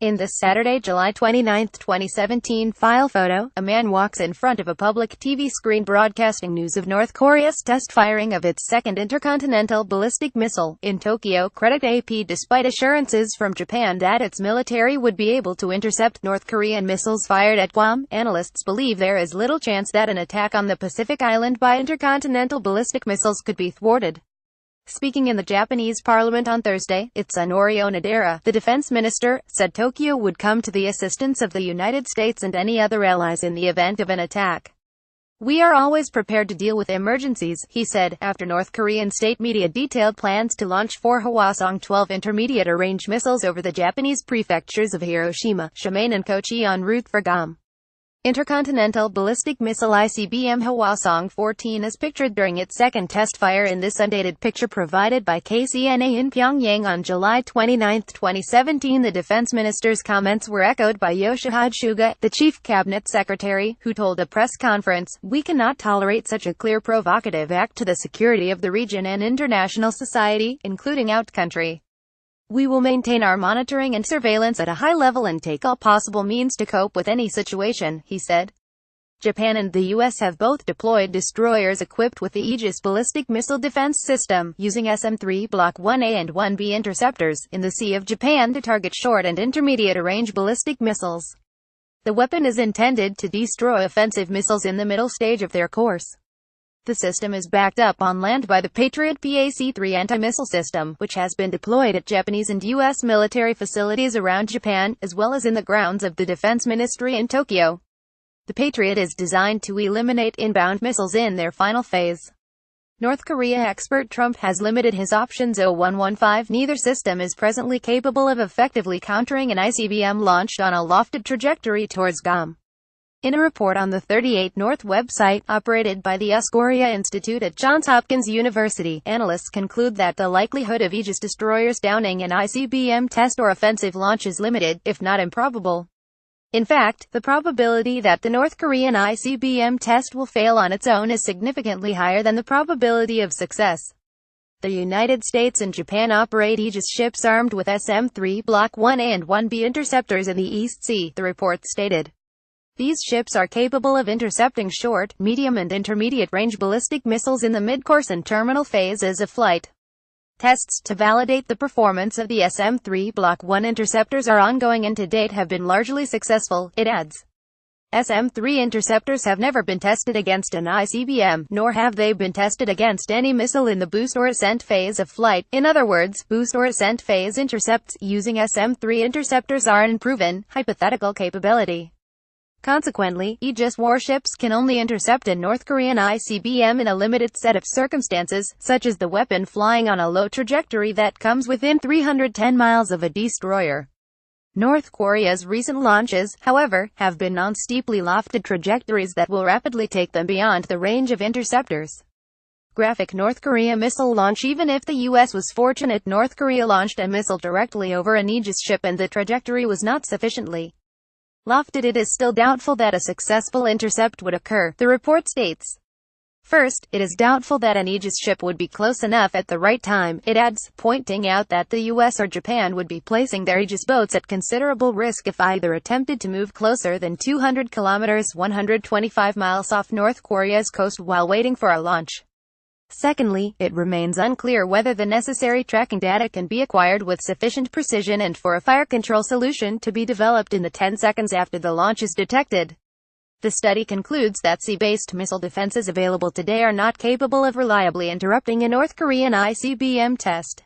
In this Saturday, July 29, 2017 file photo, a man walks in front of a public TV screen broadcasting news of North Korea's test firing of its second intercontinental ballistic missile in Tokyo, credit AP. Despite assurances from Japan that its military would be able to intercept North Korean missiles fired at Guam, analysts believe there is little chance that an attack on the Pacific island by intercontinental ballistic missiles could be thwarted. Speaking in the Japanese parliament on Thursday, Itsunori Onodera, the defense minister, said Tokyo would come to the assistance of the United States and any other allies in the event of an attack. "We are always prepared to deal with emergencies," he said, after North Korean state media detailed plans to launch 4 Hwasong-12 intermediate-range missiles over the Japanese prefectures of Hiroshima, Shimane and Kochi en route for Guam. Intercontinental ballistic missile ICBM Hwasong-14 is pictured during its second test fire in this undated picture provided by KCNA in Pyongyang on July 29, 2017. The defense minister's comments were echoed by Yoshihide Suga, the chief cabinet secretary, who told a press conference, "We cannot tolerate such a clear provocative act to the security of the region and international society, including out-country. We will maintain our monitoring and surveillance at a high level and take all possible means to cope with any situation," he said. Japan and the U.S. have both deployed destroyers equipped with the Aegis ballistic missile defense system, using SM-3 Block 1A and 1B interceptors, in the Sea of Japan to target short and intermediate-range ballistic missiles. The weapon is intended to destroy offensive missiles in the middle stage of their course. The system is backed up on land by the Patriot PAC-3 anti-missile system, which has been deployed at Japanese and U.S. military facilities around Japan, as well as in the grounds of the Defense Ministry in Tokyo. The Patriot is designed to eliminate inbound missiles in their final phase. North Korea expert Trump has limited his options. 0115 Neither system is presently capable of effectively countering an ICBM launched on a lofted trajectory towards Guam. In a report on the 38 North website, operated by the Usgoria Institute at Johns Hopkins University, analysts conclude that the likelihood of Aegis destroyers downing an ICBM test or offensive launch is limited, if not improbable. In fact, the probability that the North Korean ICBM test will fail on its own is significantly higher than the probability of success. The United States and Japan operate Aegis ships armed with SM-3 Block 1A and 1B interceptors in the East Sea, the report stated. These ships are capable of intercepting short, medium and intermediate-range ballistic missiles in the mid-course and terminal phases of flight. Tests to validate the performance of the SM-3 Block 1 interceptors are ongoing and to date have been largely successful, it adds. SM-3 interceptors have never been tested against an ICBM, nor have they been tested against any missile in the boost or ascent phase of flight. In other words, boost or ascent phase intercepts using SM-3 interceptors are an unproven, hypothetical capability. Consequently, Aegis warships can only intercept a North Korean ICBM in a limited set of circumstances, such as the weapon flying on a low trajectory that comes within 310 miles of a destroyer. North Korea's recent launches, however, have been on steeply lofted trajectories that will rapidly take them beyond the range of interceptors. Graphic North Korea missile launch. Even if the U.S. was fortunate, North Korea launched a missile directly over an Aegis ship and the trajectory was not sufficiently lofted, it is still doubtful that a successful intercept would occur, the report states. First, it is doubtful that an Aegis ship would be close enough at the right time, it adds, pointing out that the US or Japan would be placing their Aegis boats at considerable risk if either attempted to move closer than 200 kilometers 125 miles off North Korea's coast while waiting for a launch. Secondly, it remains unclear whether the necessary tracking data can be acquired with sufficient precision and for a fire control solution to be developed in the 10 seconds after the launch is detected. The study concludes that sea-based missile defenses available today are not capable of reliably interrupting a North Korean ICBM test.